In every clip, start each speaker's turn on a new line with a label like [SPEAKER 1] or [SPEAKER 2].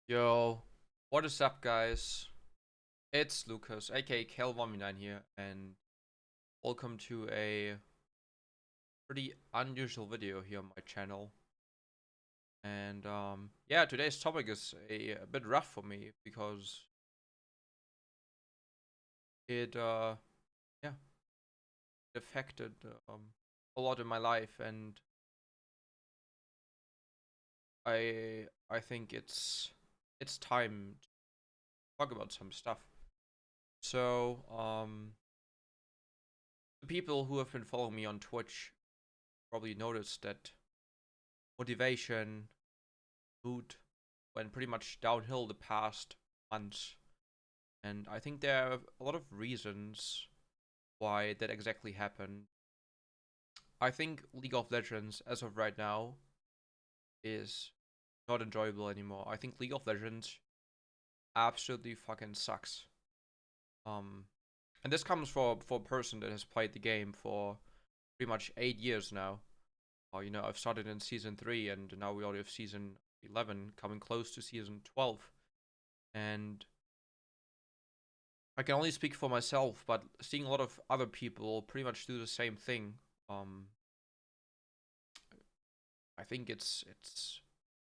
[SPEAKER 1] Yo, what is up, guys? It's Lucas, aka Kayle here, and welcome to a pretty unusual video here on my channel. And yeah, today's topic is a bit rough for me because it yeah it affected a lot in my life, and I think it's time to talk about some stuff. So the people who have been following me on Twitch probably noticed that motivation, mood went pretty much downhill the past months. And I think there are a lot of reasons why that exactly happened. I think League of Legends, as of right now, is not enjoyable anymore. I think League of Legends absolutely fucking sucks. Um, and this comes for a person that has played the game for pretty much 8 years now. I've started in season 3, and now we already have season 11, coming close to season 12. And I can only speak for myself, but seeing a lot of other people pretty much do the same thing, um, I think it's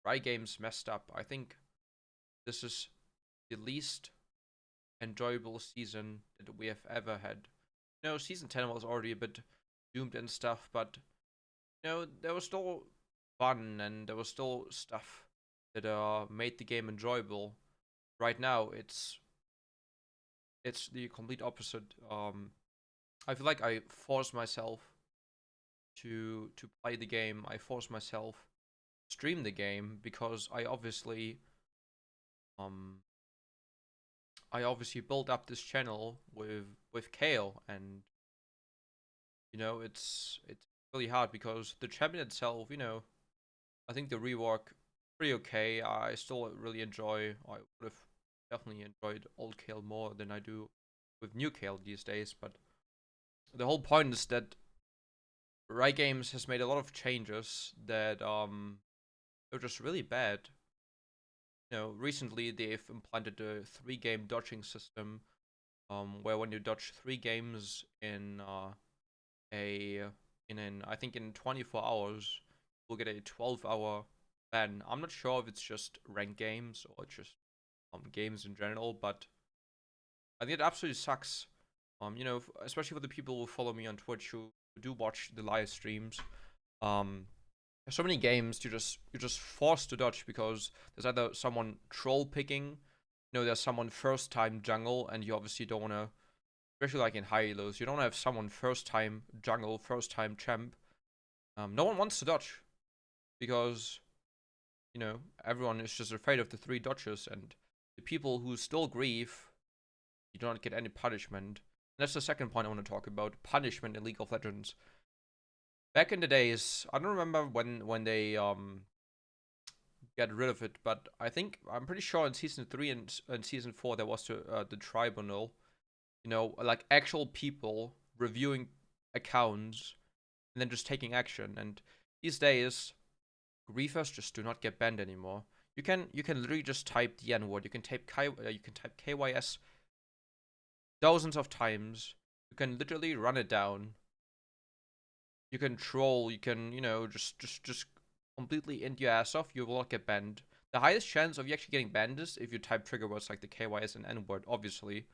[SPEAKER 1] Riot Games messed up. I think this is the least enjoyable season that we have ever had. Season 10 was already a bit doomed and stuff, but there was still fun and there was still stuff that made the game enjoyable. Right now, it's the complete opposite. I feel like I force myself to play the game. I force myself stream the game because um I obviously built up this channel with Kayle, and it's really hard because the champion itself, I think the rework pretty okay. I still really enjoy. I would have definitely enjoyed old Kayle more than I do with new Kayle these days, but the whole point is that Riot Games has made a lot of changes that they're just really bad. Recently they've implanted a 3 game dodging system, where when you dodge 3 games a in an I think in 24 hours, you'll get a 12-hour ban. I'm not sure if it's just ranked games or just games in general, but I think it absolutely sucks. Especially for the people who follow me on Twitch who do watch the live streams. There's so many games you're just forced to dodge because there's either someone troll picking, there's someone first time jungle, and you obviously don't want to, especially like in high elos, you don't have someone first time jungle, first time champ. No one wants to dodge because everyone is just afraid of the 3 dodges, and the people who still grieve, you do not get any punishment. And that's the second point I want to talk about: punishment in League of Legends. Back in the days, I don't remember when they get rid of it, but I'm pretty sure in season 3 and season 4 there was the tribunal, like actual people reviewing accounts and then just taking action. And these days, griefers just do not get banned anymore. You can literally just type the N word. You can type KYS dozens of times. You can literally run it down. You can troll. You can just completely end your ass off. You will not get banned. The highest chance of you actually getting banned is if you type trigger words like the KYS and N word, obviously.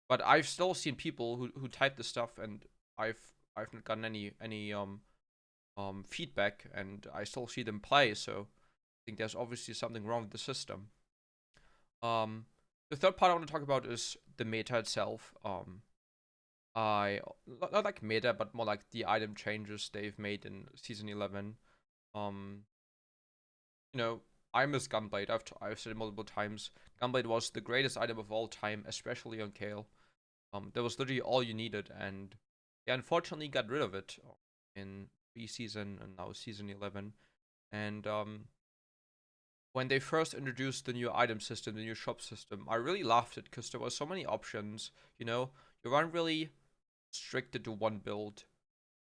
[SPEAKER 1] But I've still seen people who type this stuff, and I've not gotten any feedback, and I still see them play. So I think there's obviously something wrong with the system. Um, the third part I want to talk about is the meta itself. I not like meta, but more like the item changes they've made in season 11. Um, you know, I miss Gunblade. I've said it multiple times. Gunblade was the greatest item of all time, especially on Kayle. That was literally all you needed, and they unfortunately got rid of it in pre-season and now season 11. And when they first introduced the new item system, the new shop system, I really laughed it because there were so many options. You weren't really restricted to one build.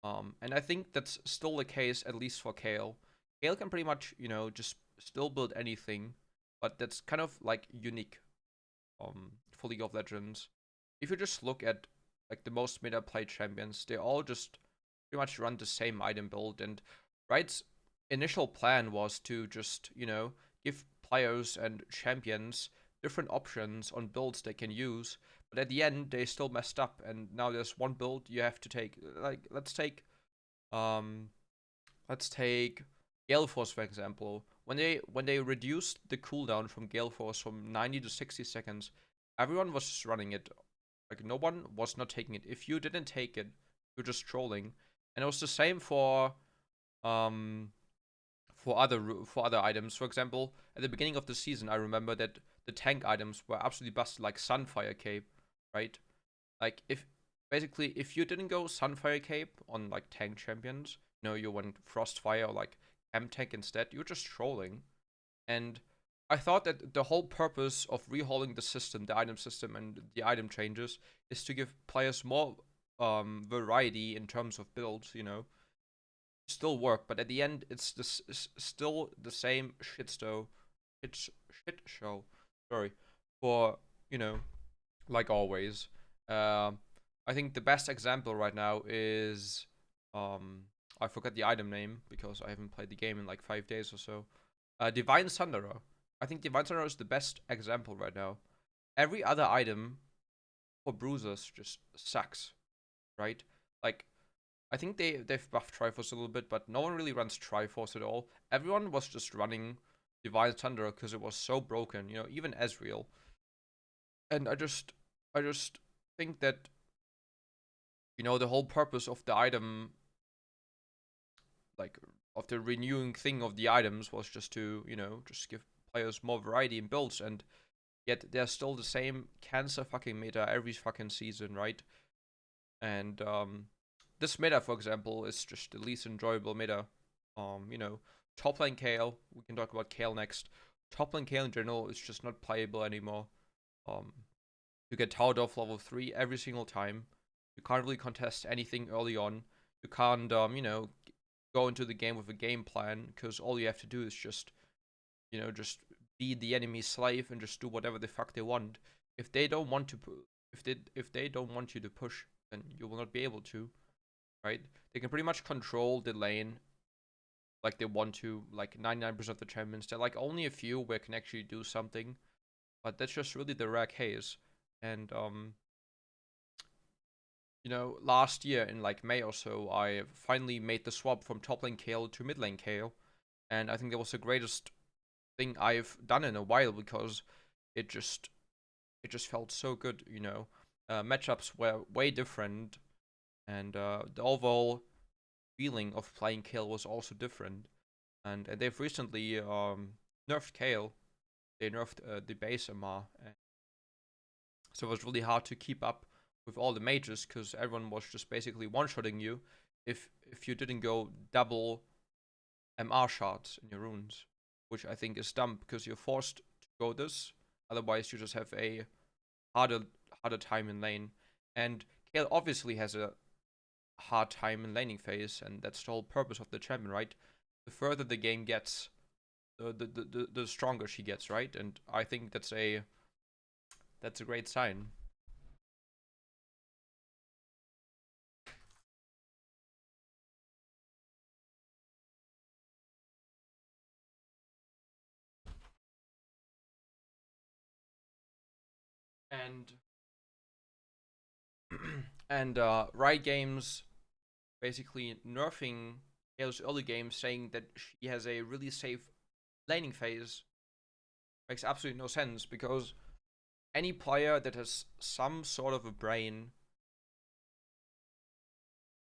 [SPEAKER 1] And I think that's still the case, at least for Kayle. Kayle can pretty much, just still build anything, but that's kind of like unique for League of Legends. If you just look at like the most meta played champions, they all just pretty much run the same item build. And Right's initial plan was to just, give players and champions different options on builds they can use. But at the end, they still messed up, and now there's one build you have to take. Like um let's take Gale Force for example. When they reduced the cooldown from Gale Force from 90 to 60 seconds, everyone was just running it. Like no one was not taking it. If you didn't take it, you're just trolling. And it was the same um for other items. For example, at the beginning of the season, I remember that the tank items were absolutely busted, like Sunfire Cape, right? Like if you didn't go Sunfire Cape on like tank champions, you went Frostfire or like M-Tank instead, you're just trolling. And I thought that the whole purpose of rehauling the system, the item system and the item changes, is to give players more variety in terms of builds, still work, but at the end it's still the same shit show. Sorry. For, you know, like always. Um, I think the best example right now is um, I forgot the item name because I haven't played the game in like 5 days or so. Divine Thunderer. I think Divine Thunderer is the best example right now. Every other item for bruisers just sucks, right? Like I think they've buffed Triforce a little bit, but no one really runs Triforce at all. Everyone was just running Divine Thunderer because it was so broken, even Ezreal. And I just think that the whole purpose of the item, like of the renewing thing of the items, was just to just give players more variety in builds, and yet they're still the same cancer fucking meta every fucking season, right? And this meta, for example, is just the least enjoyable meta. Top lane Kayle, we can talk about Kayle next. Top lane Kayle in general is just not playable anymore. Um, you get towered off level 3 every single time. You can't really contest anything early on. You can't, go into the game with a game plan because all you have to do is just be the enemy's slave and just do whatever the fuck they want. If they don't want to, if they don't want you to push, then you will not be able to, right? They can pretty much control the lane like they want to, like 99% of the champions. There are like only a few where can actually do something, but that's just really the rare case. And last year in like May or so, I finally made the swap from top lane Kayle to mid lane Kayle, and I think that was the greatest thing I've done in a while because it just it just felt so good. Matchups were way different, and the overall feeling of playing Kayle was also different. And they've recently nerfed Kayle. They nerfed the base MR, and so it was really hard to keep up with all the mages because everyone was just basically one-shotting you if you didn't go double MR shots in your runes, which I think is dumb because you're forced to go this. Otherwise, you just have a harder harder time in lane. And Kayle obviously has a hard time in laning phase, and that's the whole purpose of the champion, right? The further the game gets, the stronger she gets, right? And I think that's a great sign. And and Riot Games basically nerfing Kayle's early game, saying that she has a really safe laning phase makes absolutely no sense because any player that has some sort of a brain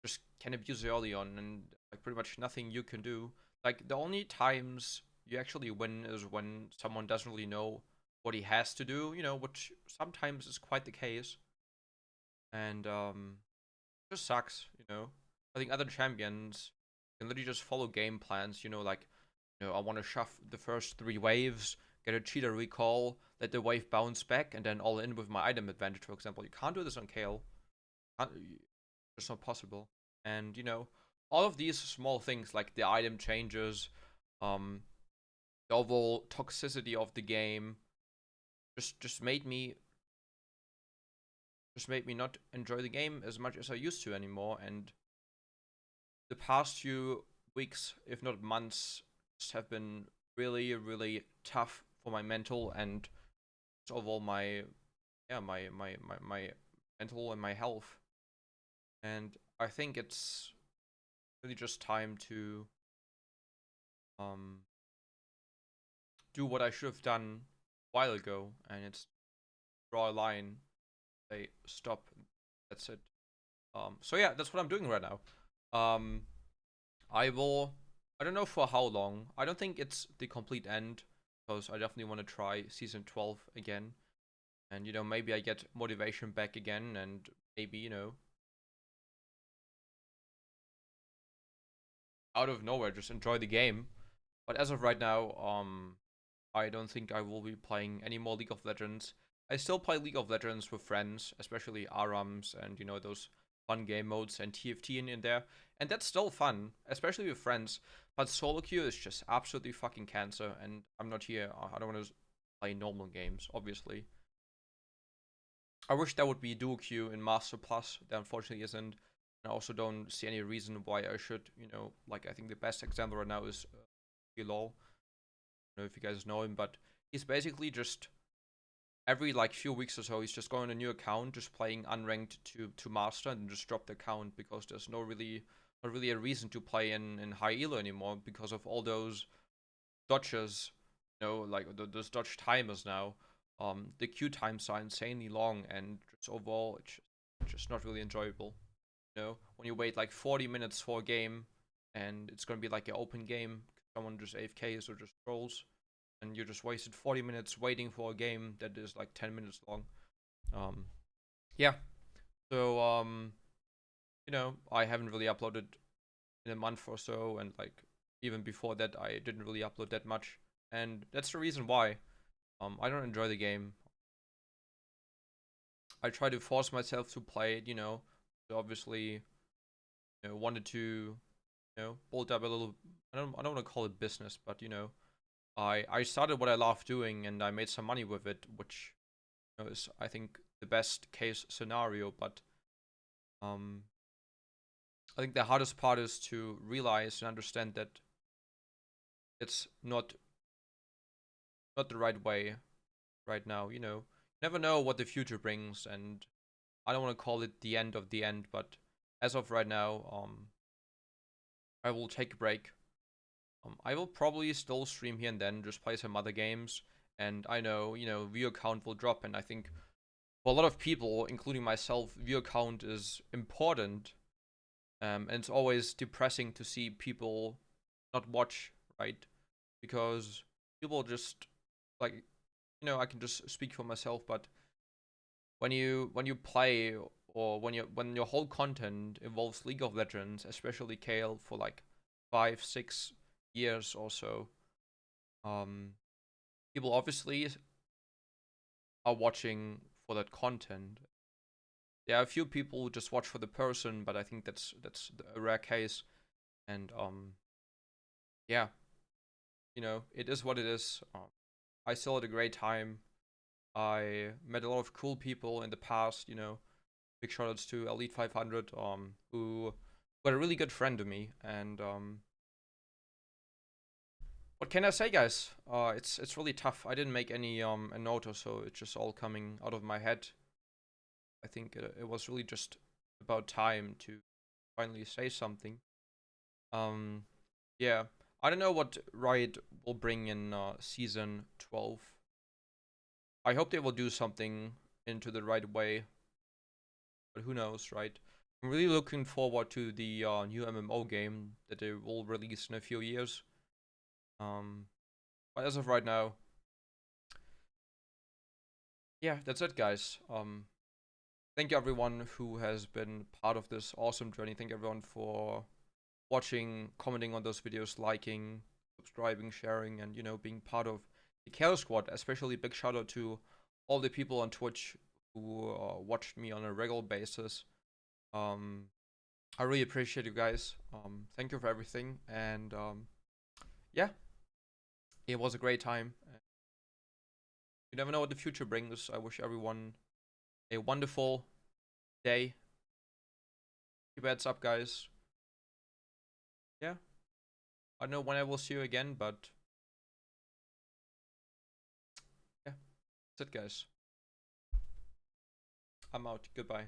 [SPEAKER 1] just can abuse it early on, and like pretty much nothing you can do. Like the only times you actually win is when someone doesn't really know what he has to do, which sometimes is quite the case. And it just sucks. I think other champions can literally just follow game plans, like I want to shove the first 3 waves, get a cheater recall, let the wave bounce back, and then all in with my item advantage, for example. You can't do this on Kayle. It's not possible. And all of these small things like the item changes, Um, the overall toxicity of the game just made me not enjoy the game as much as I used to anymore. And the past few weeks, if not months, just have been really, really tough for my mental and overall my my mental and my health. And I think it's really just time to um do what I should have done a while ago, and it's draw a line, say stop, that's it. So yeah, that's what I'm doing right now. Um, I will. I don't know for how long. I don't think it's the complete end because I definitely want to try season 12 again, and maybe I get motivation back again, and maybe out of nowhere just enjoy the game. But as of right now, I don't think I will be playing any more League of Legends. I still play League of Legends with friends, especially ARAMs and those fun game modes and TFT in there. And that's still fun, especially with friends. But solo queue is just absolutely fucking cancer, and I'm not here. I don't want to play normal games, obviously. I wish there would be dual queue in Master Plus. There unfortunately isn't. I also don't see any reason why I should, like I think the best example right now is Kayle. I don't know if you guys know him, but he's basically just every like few weeks or so he's just going on a new account, just playing unranked to master, and just drop the account because there's not really a reason to play in high elo anymore because of all those dodges, like those dodge timers now. The queue times are insanely long, and just overall it's just not really enjoyable. When you wait like 40 minutes for a game, and it's gonna be like an open game, someone just AFKs or just trolls, and you just wasted 40 minutes waiting for a game that is like 10 minutes long. Um, yeah. So I haven't really uploaded in a month or so, and like even before that, I didn't really upload that much, and that's the reason why. I don't enjoy the game. I try to force myself to play it. So obviously, wanted to, build up a little. I don't want to call it business, but I started what I love doing, and I made some money with it, which is I think the best case scenario. But um, I think the hardest part is to realize and understand that it's not the right way right now. Never know what the future brings, and I don't want to call it the end of the end, but as of right now, I will take a break. I will probably still stream here and then, just play some other games, and I know viewer count will drop, and I think for a lot of people, including myself, viewer count is important. And it's always depressing to see people not watch, right? Because people just like I can just speak for myself, but when you play or when your whole content involves League of Legends, especially Kayle for like 5-6 years or so, um, people obviously are watching for that content. There are a few people who just watch for the person, but I think that's a rare case. And yeah, it is what it is. I still had a great time. I met a lot of cool people in the past. Big shoutouts to Elite 500, who got a really good friend to me. And what can I say, guys? It's really tough. I didn't make any a note or so. It's just all coming out of my head. I think it was really just about time to finally say something. Um, yeah, I don't know what Riot will bring in season 12. I hope they will do something into the right way, but who knows, right? I'm really looking forward to the new MMO game that they will release in a few years. Um, but as of right now, yeah, that's it, guys. Thank you everyone who has been part of this awesome journey. Thank you everyone for watching, commenting on those videos, liking, subscribing, sharing, and being part of the Kayle Squad. Especially big shout out to all the people on Twitch who watched me on a regular basis. Um, I really appreciate you guys. Thank you for everything, and yeah, It was a great time. You never know what the future brings. I wish everyone a wonderful day. Keep your heads up, guys. Yeah. I don't know when I will see you again, but yeah. That's it, guys. I'm out. Goodbye.